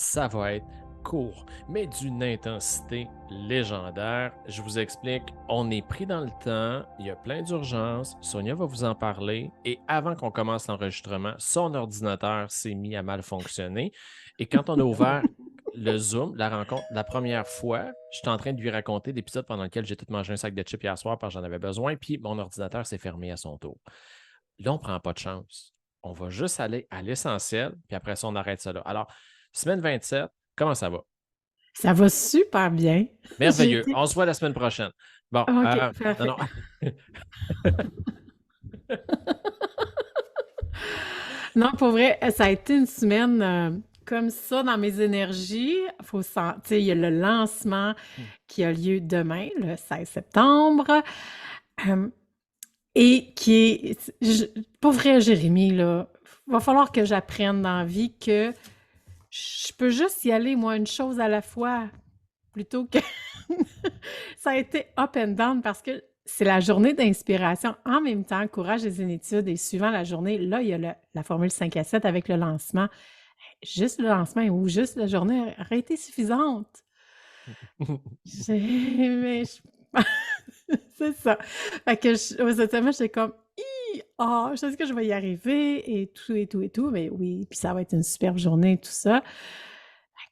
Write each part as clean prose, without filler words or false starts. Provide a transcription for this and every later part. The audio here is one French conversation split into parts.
Ça va être court, mais d'une intensité légendaire. Je vous explique, on est pris dans le temps, il y a plein d'urgences, Sonia va vous en parler, et avant qu'on commence l'enregistrement, son ordinateur s'est mis à mal fonctionner, et quand on a ouvert le Zoom, la rencontre, la première fois, j'étais en train de lui raconter l'épisode pendant lequel j'ai tout mangé un sac de chips hier soir parce que j'en avais besoin, puis mon ordinateur s'est fermé à son tour. Là, on ne prend pas de chance. On va juste aller à l'essentiel, puis après ça, on arrête ça là. Alors, semaine 27, comment ça va? Ça va super bien. J'ai Merveilleux. été On se voit la semaine prochaine. Bon, OK, non, parfait. non. Non, pour vrai, ça a été une semaine, comme ça dans mes énergies. Faut sen Tu sais, il y a le lancement qui a lieu demain, le 16 septembre, hem et qui est je pour vrai, Jérémie, là, va falloir que j'apprenne dans la vie que je peux juste y aller, moi, une chose à la fois. Plutôt que ça a été up and down parce que c'est la journée d'inspiration. En même temps, courage des zénitudes et suivant la journée, là, il y a la formule 5 à 7 avec le lancement. Juste le lancement ou juste la journée aurait été suffisante. J'ai mais je c'est ça. Fait que cette semaine, j'étais comme: «Hi! Ah, je sais que je vais y arriver et tout et tout et tout», mais oui, puis ça va être une superbe journée et tout ça.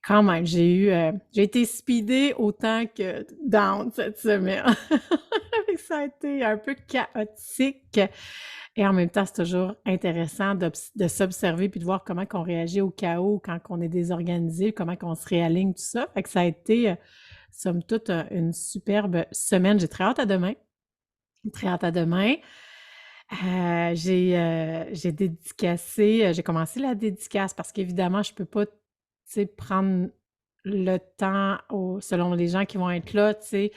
Quand même, j'ai été speedée autant que down cette semaine. Fait que ça a été un peu chaotique et en même temps, c'est toujours intéressant de s'observer puis de voir comment qu'on réagit au chaos quand on est désorganisé, comment qu'on se réaligne, tout ça. Fait que ça a été, somme toute, une superbe semaine. J'ai très hâte à demain, très hâte à demain. J'ai dédicacé, j'ai commencé la dédicace parce qu'évidemment, je peux pas, tu sais, prendre le temps selon les gens qui vont être là, tu sais,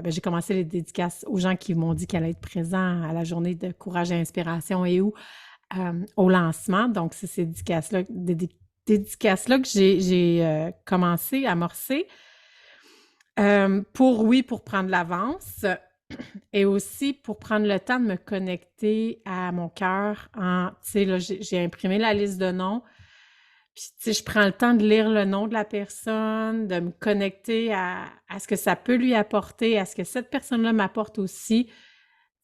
j'ai commencé les dédicaces aux gens qui m'ont dit qu'elle allait être présents à la journée de courage et inspiration et au lancement. Donc c'est ces dédicaces-là que j'ai commencé, amorcé, pour prendre l'avance et aussi pour prendre le temps de me connecter à mon cœur tu sais, là, j'ai imprimé la liste de noms, puis, tu sais, je prends le temps de lire le nom de la personne, de me connecter à ce que ça peut lui apporter, à ce que cette personne-là m'apporte aussi.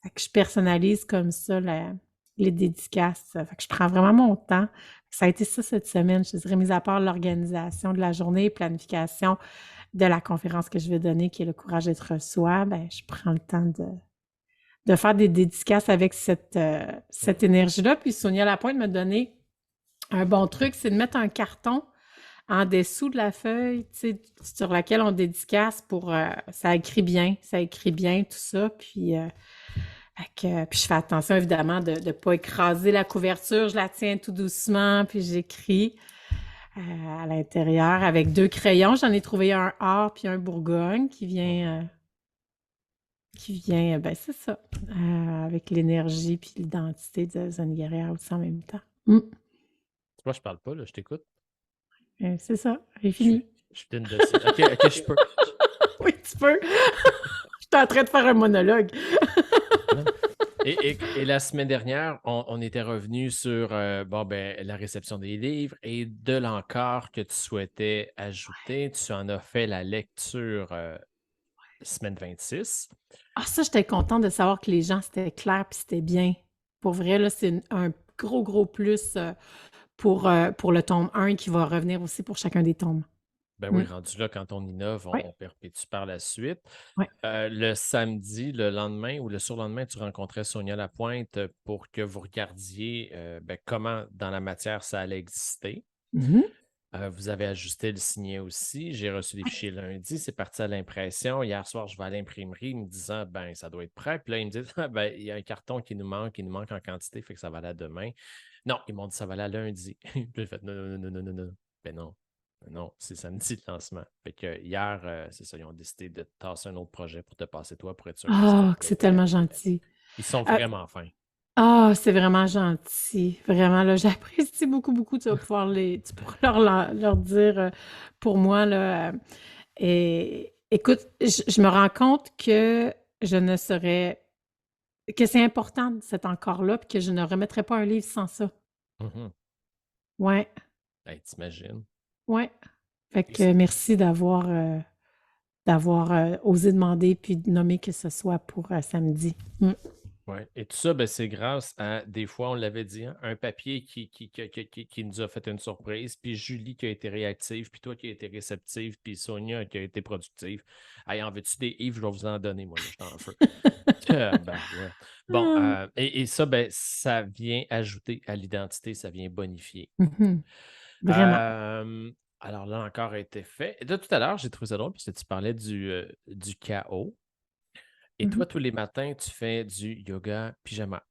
Fait que je personnalise comme ça les dédicaces. Fait que je prends vraiment mon temps. Ça a été ça cette semaine, je dirais, mis à part l'organisation de la journée, planification de la conférence que je vais donner, qui est le courage d'être soi, ben, je prends le temps de faire des dédicaces avec cette énergie-là. Puis Sonia Lapointe m'a donné un bon truc, c'est de mettre un carton en dessous de la feuille, tu sais, sur laquelle on dédicace ça écrit bien, tout ça. Puis je fais attention évidemment de ne pas écraser la couverture, je la tiens tout doucement, puis j'écris à l'intérieur avec deux crayons. J'en ai trouvé un or puis un Bourgogne ben c'est ça, avec l'énergie puis l'identité de Zone aussi en même temps. Moi, je parle pas, là, je t'écoute. C'est ça, j'ai Je suis, fini. je suis une de ces. Ok, ok, je peux. Oui, tu peux. J'étais en train de faire un monologue. Non. Et la semaine dernière, on était revenu sur bon, ben, la réception des livres et de l'encart que tu souhaitais ajouter. Tu en as fait la lecture semaine 26. Ah, ça, j'étais contente de savoir que les gens, c'était clair puis c'était bien. Pour vrai, là, c'est un gros, gros plus pour le tome 1 qui va revenir aussi pour chacun des tomes. Ben Mm. oui, rendu là, quand on innove, Oui, on perpétue par la suite. oui. Le samedi, le lendemain ou le surlendemain, tu rencontrais Sonia Lapointe pour que vous regardiez ben, comment dans la matière ça allait exister. Mhm. Vous avez ajusté le signet aussi. J'ai reçu les Oui. fichiers lundi. C'est parti à l'impression. Hier soir, je vais à l'imprimerie me disant, ben, ça doit être prêt. Puis là, ils me disent, ah, ben, il y a un carton qui nous manque, il nous manque en quantité, fait que ça va aller demain. Non, ils m'ont dit, ça va aller à lundi. Puis j'ai fait, non, non, non, non, non, non, non. Ben non, non, c'est samedi le lancement. Fait que hier, c'est ça, ils ont décidé de tasser un autre projet pour te passer toi pour être sûr que c'était Ah, que c'est prêt tellement demain. gentil. Ils sont Euh, vraiment fins. c'est vraiment gentil. Vraiment, là, j'apprécie beaucoup, beaucoup. Tu pourras leur dire pour moi, là. Et écoute, je me rends compte que je ne serais que c'est important cet encore-là, puis que je ne remettrai pas un livre sans ça. Mhm. Ouais. Hey, t'imagines? Ouais. Fait Et que merci d'avoir osé demander puis de nommer que ce soit pour samedi. ouais. Et tout ça, ben, c'est grâce à, des fois, on l'avait dit, hein, un papier qui nous a fait une surprise, puis Julie qui a été réactive, puis toi qui as été réceptive, puis Sonia qui a été productive. Hey, en veux-tu des Yves? Je vais vous en donner, moi, là, je t'en feu. Tabarouette. Bon, Ah. et ça, ben, ça vient ajouter à l'identité, ça vient bonifier. Mhm. Vraiment. Euh, alors là, encore a été fait. Et là, tout à l'heure, j'ai trouvé ça drôle parce que tu parlais du chaos. Et Mhm. toi, tous les matins, tu fais du yoga pyjama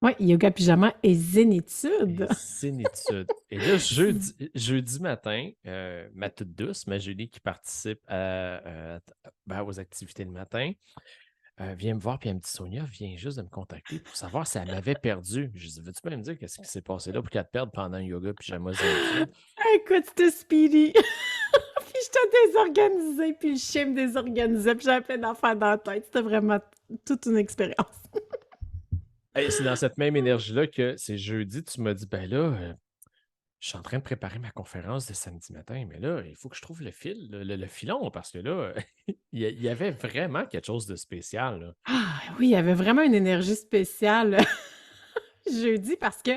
Ouais, yoga pyjama et et zénitude. zénitude. Et là, jeudi matin, ma toute douce, ma Julie qui participe ben, aux activités le matin, vient me voir puis elle me dit Sonia vient juste de me contacter pour savoir si elle m'avait perdu. Je dis veux-tu bien me dire qu'est-ce qui s'est passé là pour qu'elle te perde pendant un yoga pyjama zénitude? Écoute, c'était speedy. Puis j'étais désorganisée, puis le chien me désorganisait, puis j'avais plein d'affaires dans la tête. C'était vraiment toute une expérience. Et c'est dans cette même énergie-là que c'est jeudi, tu m'as dit ben là, je suis en train de préparer ma conférence de samedi matin, mais là, il faut que je trouve le fil, le filon, parce que là, il y avait vraiment quelque chose de spécial, là. Ah oui, il y avait vraiment une énergie spéciale jeudi parce que,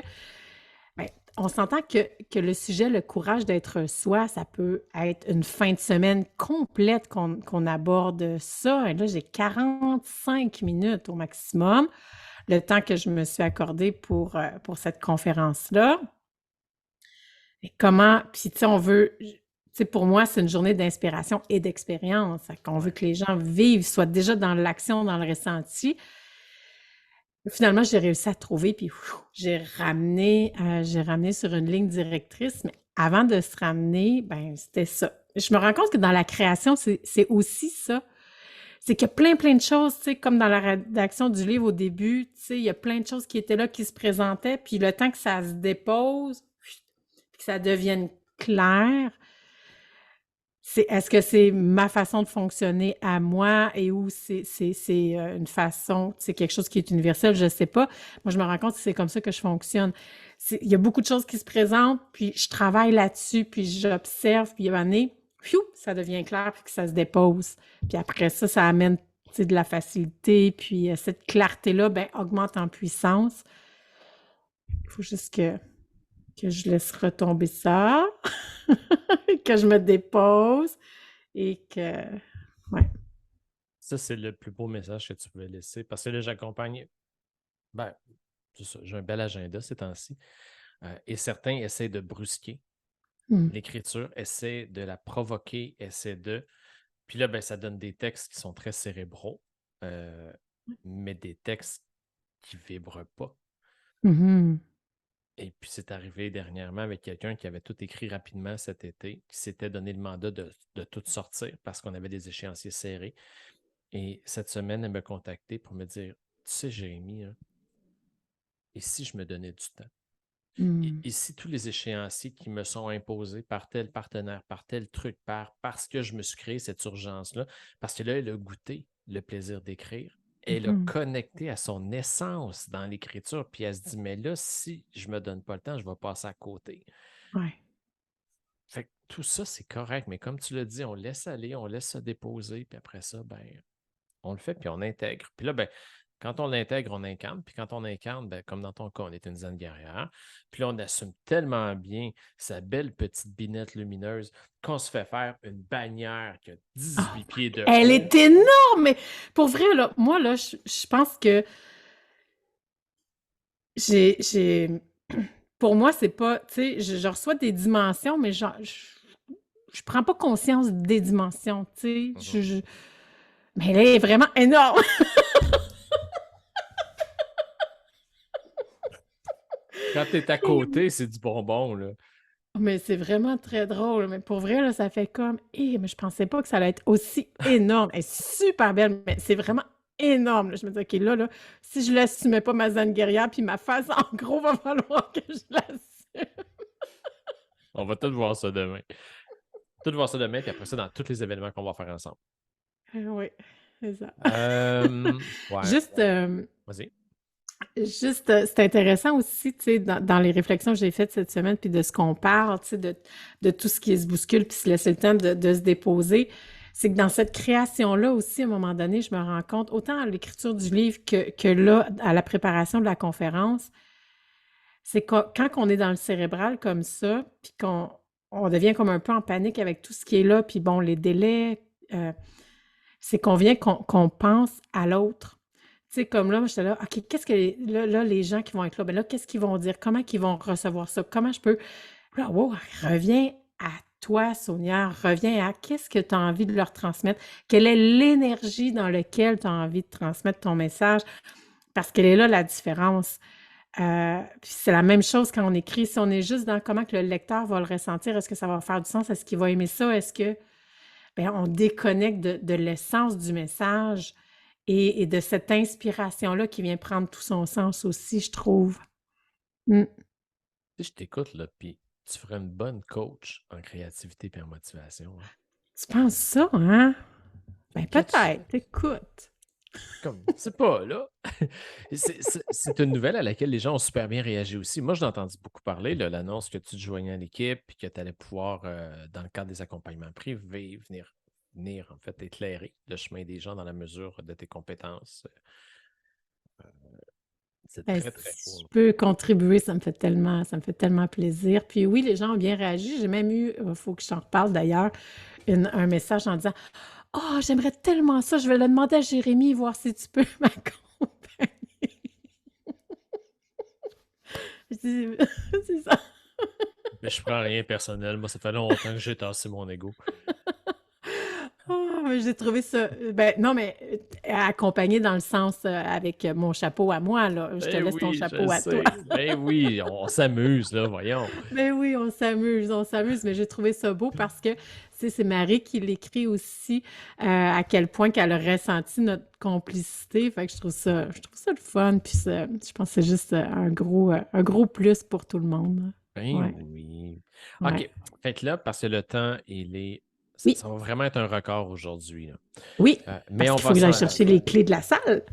ben, on s'entend que le sujet, le courage d'être soi, ça peut être une fin de semaine complète qu'on aborde ça. Et là, j'ai 45 minutes au maximum, le temps que je me suis accordé pour cette conférence-là. Et comment, puis tu sais, on veut, tu sais, pour moi, c'est une journée d'inspiration et d'expérience. On veut Ouais. que les gens vivent, soient déjà dans l'action, dans le ressenti. Finalement, j'ai réussi à trouver, puis j'ai ramené sur une ligne directrice, mais avant de se ramener, ben c'était ça. Je me rends compte que dans la création, c'est aussi ça. C'est qu'il y a plein de choses, tu sais, comme dans la rédaction du livre au début, tu sais, il y a plein de choses qui étaient là, qui se présentaient, puis le temps que ça se dépose, que ça devienne clair, est-ce que c'est ma façon de fonctionner à moi et où c'est une façon, c'est quelque chose qui est universel, je ne sais pas. Moi, je me rends compte que c'est comme ça que je fonctionne. Il y a beaucoup de choses qui se présentent, puis je travaille là-dessus, puis j'observe, puis à un moment donné, ça devient clair, puis que ça se dépose. Puis après ça, ça amène de la facilité, puis cette clarté-là, ben, augmente en puissance. Il faut juste que je laisse retomber ça, que je me dépose et que, ouais. Ça, c'est le plus beau message que tu pouvais laisser. Parce que là, j'accompagne, ben, c'est ça, j'ai un bel agenda ces temps-ci. Et certains essaient de brusquer Mm. l'écriture, essaient de la provoquer, essaient de. Puis là, ben, ça donne des textes qui sont très cérébraux, euh, mais des textes qui vibrent pas. Mhm. Et puis, c'est arrivé dernièrement avec quelqu'un qui avait tout écrit rapidement cet été, qui s'était donné le mandat de tout sortir parce qu'on avait des échéanciers serrés. Et cette semaine, elle m'a contacté pour me dire tu sais, Jérémy, hein, et si je me donnais du temps Mm. et si tous les échéanciers qui me sont imposés par tel partenaire, par tel truc, parce que je me suis créé cette urgence-là, parce que là, elle a goûté le plaisir d'écrire, elle a Mhm. connecté à son essence dans l'écriture, puis elle se dit mais là, si je me donne pas le temps, je vais passer à côté. Ouais. Fait que tout ça, c'est correct, mais comme tu l'as dit, on laisse aller, on laisse se déposer, puis après ça, ben, on le fait, puis on intègre. Puis là, ben, quand on l'intègre, on incarne. Puis quand on incarne, ben, comme dans ton cas, on est une zen guerrière. Puis là, on assume tellement bien sa belle petite binette lumineuse qu'on se fait faire une bannière qui a Oh 18 pieds de elle haut. est énorme! Mais pour vrai, là, moi, là, je pense que j'ai. Pour moi, c'est pas. Tu sais, je reçois des dimensions, mais genre, je prends pas conscience des dimensions, tu sais. Mhm. Mais elle est vraiment énorme! Quand tu es à côté, c'est du bonbon, là. Mais c'est vraiment très drôle. Mais pour vrai, là, ça fait comme, mais je pensais pas que ça allait être aussi énorme. Elle est super belle, mais c'est vraiment énorme, là. Je me dis, OK, là, si je l'assumais pas ma zen guerrière, puis ma face, en gros, va falloir que je l'assume. On va tout voir ça demain. Tout voir ça demain, puis après ça, dans tous les événements qu'on va faire ensemble. Oui, c'est ça. Euh, ouais, Juste, vas-y. Juste, c'est intéressant aussi, tu sais, dans les réflexions que j'ai faites cette semaine, puis de ce qu'on parle, tu sais, de tout ce qui se bouscule, puis se laisser le temps de se déposer. C'est que dans cette création-là aussi, à un moment donné, je me rends compte, autant à l'écriture du livre que là, à la préparation de la conférence, c'est quand on est dans le cérébral comme ça, puis qu'on devient comme un peu en panique avec tout ce qui est là, puis bon, les délais, euh, c'est qu'on vient qu'on pense à l'autre. Tu sais, comme là, moi, j'étais là, OK, qu'est-ce que là, les gens qui vont être là, ben là, qu'est-ce qu'ils vont dire? Comment qu'ils vont recevoir ça? Comment je peux. Là, wow, reviens à toi, Sonia, reviens à qu'est-ce que tu as envie de leur transmettre? Quelle est l'énergie dans laquelle tu as envie de transmettre ton message? Parce qu'elle est là, la différence. Puis c'est la même chose quand on écrit. Si on est juste dans comment que le lecteur va le ressentir, est-ce que ça va faire du sens? Est-ce qu'il va aimer ça? Est-ce que ben, on déconnecte de l'essence du message et de cette inspiration-là qui vient prendre tout son sens aussi, je trouve. Mm. Tu sais, je t'écoute, là, puis tu ferais une bonne coach en créativité et en motivation, hein. Tu penses ça, hein? Ben Que tu peut-être, écoute. comme, c'est pas, là. C'est une nouvelle à laquelle les gens ont super bien réagi aussi. Moi, j'ai entendu beaucoup parler, là, l'annonce que tu te joignais à l'équipe et que tu allais pouvoir, dans le cadre des accompagnements privés, venir en fait éclairer le chemin des gens dans la mesure de tes compétences. C'est Ben, très, très si je cool. peux contribuer, ça me fait tellement plaisir. Puis oui, les gens ont bien réagi. J'ai même eu, il faut que je t'en reparle d'ailleurs, un message en disant oh, j'aimerais tellement ça, je vais le demander à Jérémy, voir si tu peux m'accompagner. Je dis, c'est ça. Mais je prends rien personnel. Moi, ça fait longtemps que j'ai tassé mon ego. Ah, mais j'ai trouvé ça. Ben, non, mais accompagné dans le sens avec mon chapeau à moi, là. Je te Ben laisse ton oui, je chapeau à toi. sais. Ben oui, on s'amuse, là, voyons. Ben oui, on s'amuse, mais j'ai trouvé ça beau parce que c'est Marie qui l'écrit aussi, à quel point qu'elle a ressenti notre complicité. Fait que je trouve ça le fun. Puis je pense que c'est juste un gros plus pour tout le monde. Ben Ouais, oui. ouais. OK. Fait que là, parce que le temps, Oui, ça va vraiment être un record aujourd'hui, là. oui, Mais parce on qu'il faut va que j'aille s'en. chercher les clés de la salle.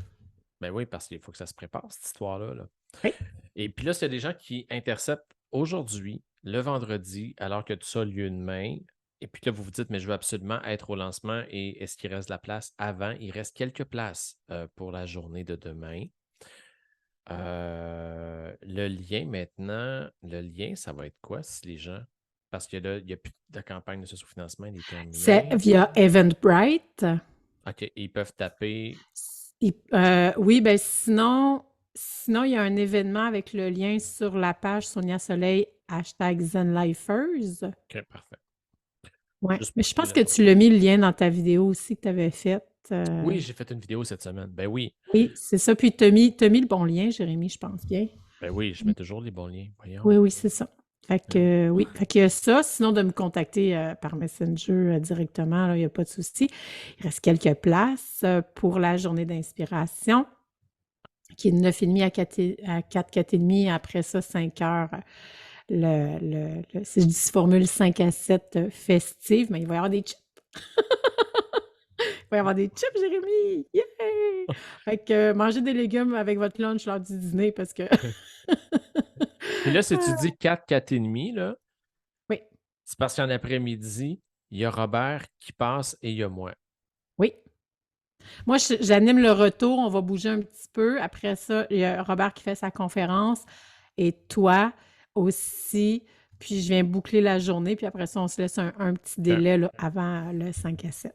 Ben oui, parce qu'il faut que ça se prépare, cette histoire-là, là. Oui. Et puis là, s'il y a des gens qui interceptent aujourd'hui, le vendredi, alors que tout ça a lieu demain, et puis là, vous vous dites, mais je veux absolument être au lancement et est-ce qu'il reste de la place avant? Il reste quelques places pour la journée de demain. Le lien maintenant, le lien, ça va être quoi si les gens. Parce que là, il n'y a plus de campagne de sous-financement, il est C'est terminé. via Eventbrite. OK, ils peuvent taper. Oui, ben sinon, il y a un événement avec le lien sur la page Sonia Soleil, #ZenLifers. OK, parfait. Ouais. Juste Mais pour je ceux pense là. que tu l'as mis le lien dans ta vidéo aussi que tu avais faite. Oui, j'ai fait une vidéo cette semaine. Ben oui. Oui, c'est ça. Puis t'as mis le bon lien, Jérémy, je pense bien. Ben oui, je mets toujours les bons liens. Voyons. Oui, oui, c'est ça. Fait Ben oui. que oui, fait qu'il y a ça. Sinon, de me contacter par Messenger directement, là, il n'y a pas de souci. Il reste quelques places pour la journée d'inspiration, qui est de 9h30 à 4h30. Après ça, 5 heures. Si je dis formule 5 à 7 festive, mais il va y avoir des chips. Il va y avoir des chips, Jérémy! Yeah! Fait que mangez des légumes avec votre lunch lors du dîner parce que. Puis là, si tu dis 4, 4 et demi, là, Oui, c'est parce qu'en après-midi, il y a Robert qui passe et il y a moi. oui. Moi, j'anime le retour, on va bouger un petit peu. Après ça, il y a Robert qui fait sa conférence et toi aussi. Puis je viens boucler la journée, puis après ça, on se laisse un petit OK. délai là, avant le 5 à 7.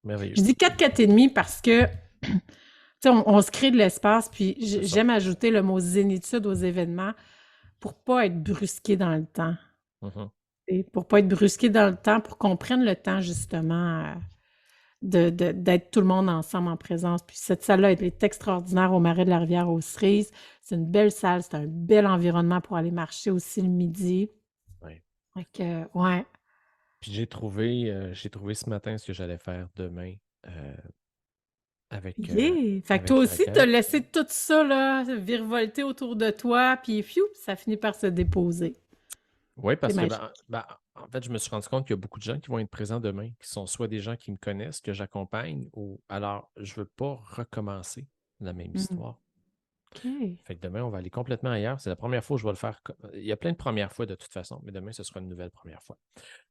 Merveilleux. Je dis 4, 4 et demi parce que tu sais, on se crée de l'espace, puis C'est ça. j'aime ajouter le mot zénitude aux événements pour pas être brusqué dans le temps. Mhm. Et pour pas être brusqué dans le temps, pour qu'on prenne le temps justement d'être tout le monde ensemble en présence. Puis cette salle-là est extraordinaire au Marais de la Rivière aux Cerises. C'est une belle salle, c'est un bel environnement pour aller marcher aussi le midi. Ouais. Fait que, ouais. Puis j'ai trouvé ce matin ce que j'allais faire demain euh, Yeah! Fait que toi avec la aussi, t'as gang. laissé tout ça là, virevolter autour de toi, puis fiou, ça finit par se déposer. Oui, C'est parce que magique. en fait, je me suis rendu compte qu'il y a beaucoup de gens qui vont être présents demain, qui sont soit des gens qui me connaissent, que j'accompagne, ou alors je ne veux pas recommencer la même Mm. histoire. OK. Fait que demain, on va aller complètement ailleurs. C'est la première fois où je vais le faire. Il y a plein de premières fois de toute façon, mais demain, ce sera une nouvelle première fois.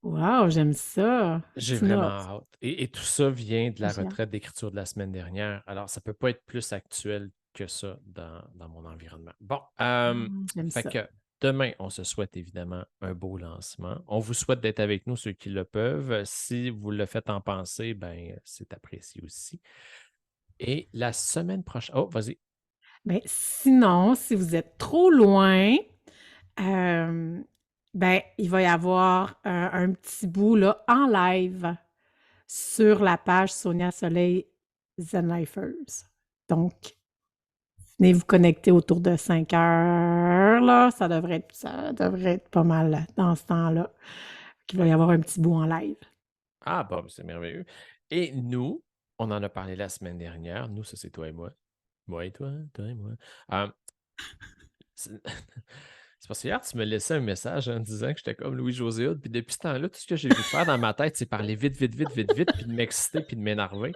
Wow, j'aime ça. J'ai Tu vraiment notes. hâte. Et tout ça vient de la J'ai hâte. retraite d'écriture de la semaine dernière. Alors, ça ne peut pas être plus actuel que ça dans mon environnement. Bon, J'aime fait ça. que demain, on se souhaite évidemment un beau lancement. On vous souhaite d'être avec nous, ceux qui le peuvent. Si vous le faites en pensée, ben, c'est apprécié aussi. Et la semaine prochaine. Oh, vas-y. Ben, sinon, si vous êtes trop loin, ben, il va y avoir un petit bout là, en live sur la page Sonia Soleil Zenlifers. Donc, venez vous connecter autour de 5 heures, là. Ça devrait être pas mal dans ce temps-là. Il va y avoir un petit bout en live. Ah, bon, c'est merveilleux. Et nous, on en a parlé la semaine dernière. Nous, ça, c'est toi et moi. Moi et toi et moi. Euh, c'est c'est parce que hier, tu me laissais un message en disant que j'étais comme Louis-José Hood, puis depuis ce temps-là, tout ce que j'ai vu faire dans ma tête, c'est parler vite, vite, vite, vite, vite, puis de m'exciter, puis de m'énerver.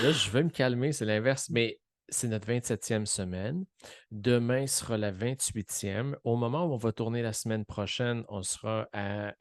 Là, je veux me calmer, c'est l'inverse, mais c'est notre 27e semaine. Demain sera la 28e. Au moment où on va tourner la semaine prochaine, on sera à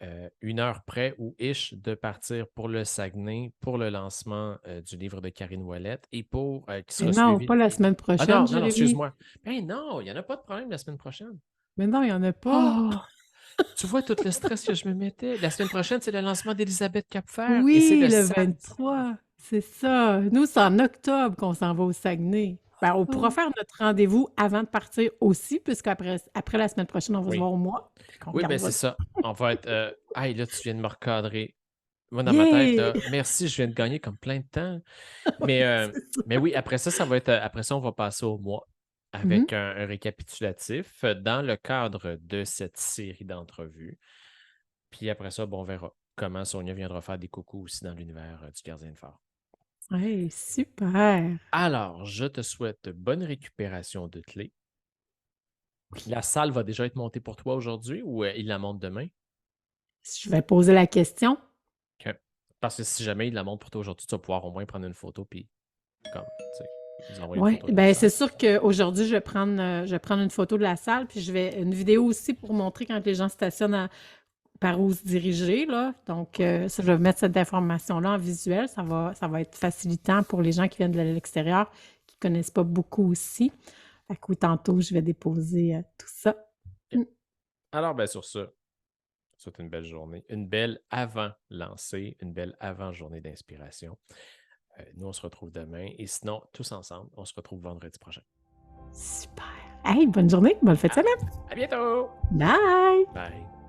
1 heure près ou ish de partir pour le Saguenay pour le lancement du livre de Karine Ouellette et pour qui Mais sera non, pas suivi. la semaine Ah prochaine, non, non, non, Jérémy. excuse-moi. Ben non, il n'y en a pas de problème la semaine prochaine. Mais non, il n'y en a pas. Oh, tu vois tout le stress que je me mettais. La semaine prochaine, c'est le lancement d'Elisabeth Capfer et c'est Oui, le le samedi. 23, c'est ça. Nous, c'est en octobre qu'on s'en va au Saguenay. Ben, on pourra Oh. faire notre rendez-vous avant de partir aussi, puisqu'après la semaine prochaine, on va se Oui. voir au mois. Fait qu'on Oui, ben regardera c'est ça. ça. On va être. Hey, là, tu viens de me recadrer. Moi, dans ma tête, Yeah! là, merci, je viens de gagner comme plein de temps. Mais, euh, C'est ça. mais oui, après ça, ça va être. Après ça, on va passer au mois Mhm. avec un récapitulatif dans le cadre de cette série d'entrevues. Puis après ça, bon, on verra comment Sonia viendra faire des coucous aussi dans l'univers du gardien de phare. Hey, super! Alors, je te souhaite bonne récupération de clés. La salle va déjà être montée pour toi aujourd'hui ou il la monte demain? Je vais poser la question. OK. Parce que si jamais il la monte pour toi aujourd'hui, tu vas pouvoir au moins prendre une photo puis comme, tu sais, nous envoyer une Oui, photo de la ben salle. c'est sûr qu'aujourd'hui, je vais prendre une photo de la salle, puis une vidéo aussi pour montrer quand les gens stationnent par où se diriger, là. Donc, Ouais. ça, je vais mettre cette information-là en visuel. Ça va être facilitant pour les gens qui viennent de l'extérieur, qui ne connaissent pas beaucoup aussi. Fait que oui, tantôt, je vais déposer tout ça. OK. Alors, ben sur ça, souhaite une belle journée, une belle avant-lancée, une belle avant-journée d'inspiration. Nous, on se retrouve demain et sinon, tous ensemble, on se retrouve vendredi prochain. Super. Hey, bonne journée, bonne fête de Ah, semaine. à bientôt! Bye! Bye!